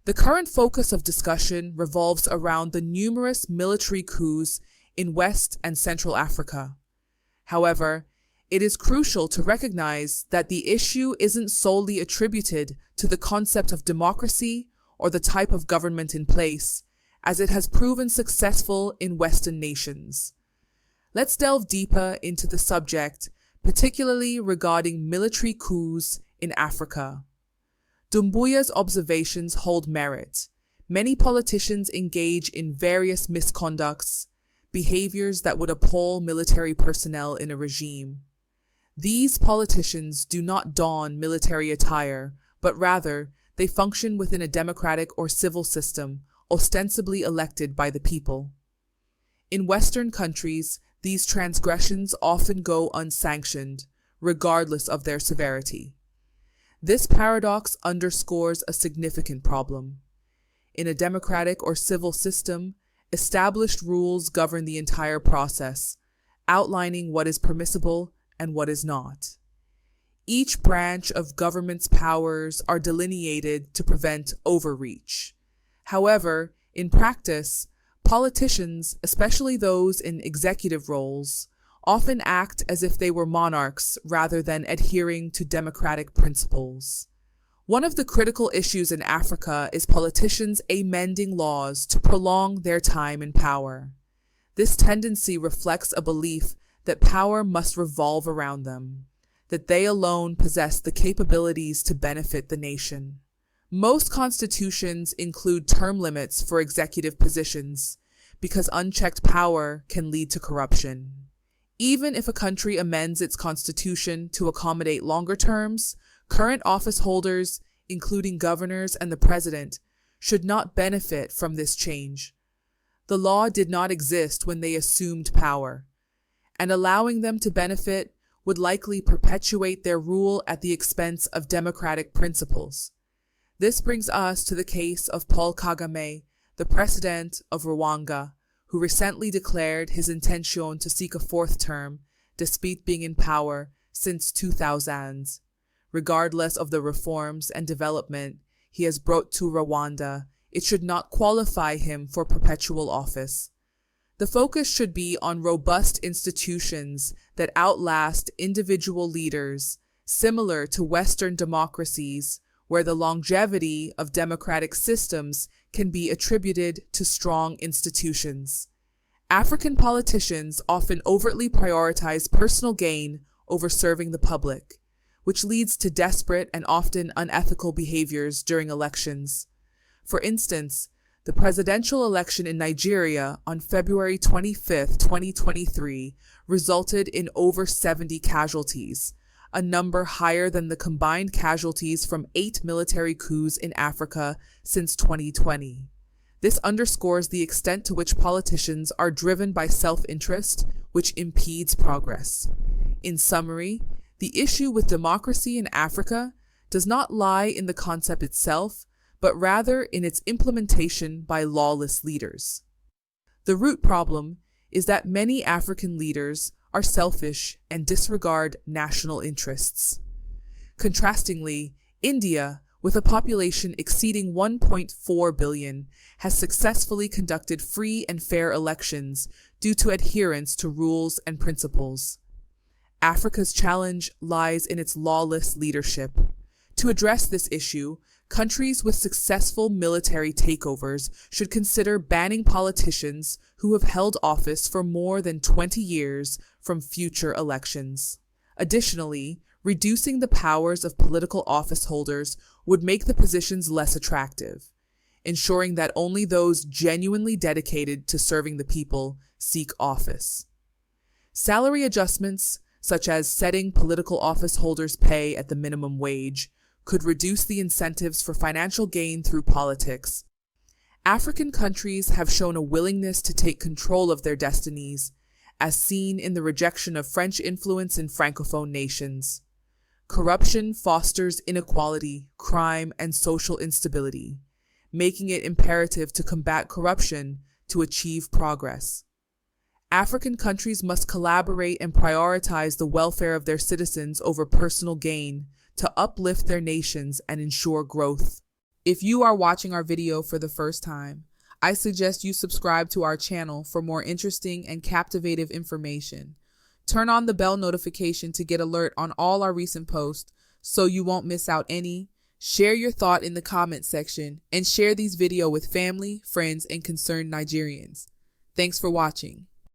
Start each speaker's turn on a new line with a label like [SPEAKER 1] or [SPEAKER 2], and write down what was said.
[SPEAKER 1] The current focus of discussion revolves around the numerous military coups in West and Central Africa. However, it is crucial to recognize that the issue isn't solely attributed to the concept of democracy or the type of government in place, as it has proven successful in Western nations. Let's delve deeper into the subject, particularly regarding military coups in Africa. Doumbouya's observations hold merit. Many politicians engage in various misconducts, behaviors that would appall military personnel in a regime. These politicians do not don military attire, but rather they function within a democratic or civil system, ostensibly elected by the people. In Western countries, these transgressions often go unsanctioned, regardless of their severity. This paradox underscores a significant problem. In a democratic or civil system, established rules govern the entire process, outlining what is permissible and what is not. Each branch of government's powers are delineated to prevent overreach. However, in practice, politicians, especially those in executive roles, often act as if they were monarchs rather than adhering to democratic principles. One of the critical issues in Africa is politicians amending laws to prolong their time in power. This tendency reflects a belief that power must revolve around them, that they alone possess the capabilities to benefit the nation. Most constitutions include term limits for executive positions because unchecked power can lead to corruption. Even if a country amends its constitution to accommodate longer terms, current office holders, including governors and the president, should not benefit from this change. The law did not exist when they assumed power, and allowing them to benefit would likely perpetuate their rule at the expense of democratic principles. This brings us to the case of Paul Kagame, the president of Rwanda, who recently declared his intention to seek a fourth term, despite being in power since 2000. Regardless of the reforms and development he has brought to Rwanda, it should not qualify him for perpetual office. The focus should be on robust institutions that outlast individual leaders, similar to Western democracies, where the longevity of democratic systems can be attributed to strong institutions. African politicians often overtly prioritize personal gain over serving the public, which leads to desperate and often unethical behaviors during elections. For instance, the presidential election in Nigeria on February 25, 2023, resulted in over 70 casualties, a number higher than the combined casualties from 8 military coups in Africa since 2020. This underscores the extent to which politicians are driven by self-interest, which impedes progress. In summary, the issue with democracy in Africa does not lie in the concept itself, but rather in its implementation by lawless leaders. The root problem is that many African leaders are selfish and disregard national interests. Contrastingly, India, with a population exceeding 1.4 billion, has successfully conducted free and fair elections due to adherence to rules and principles. Africa's challenge lies in its lawless leadership. To address this issue, countries with successful military takeovers should consider banning politicians who have held office for more than 20 years from future elections. Additionally, reducing the powers of political office holders would make the positions less attractive, ensuring that only those genuinely dedicated to serving the people seek office. Salary adjustments, such as setting political office holders' pay at the minimum wage, could reduce the incentives for financial gain through politics. African countries have shown a willingness to take control of their destinies, as seen in the rejection of French influence in Francophone nations. Corruption fosters inequality, crime, and social instability, making it imperative to combat corruption to achieve progress. African countries must collaborate and prioritize the welfare of their citizens over personal gain to uplift their nations and ensure growth. If you are watching our video for the first time, I suggest you subscribe to our channel for more interesting and captivating information. Turn on the bell notification to get alert on all our recent posts so you won't miss out any. Share your thought in the comment section and share these videos with family, friends, and concerned Nigerians. Thanks for watching.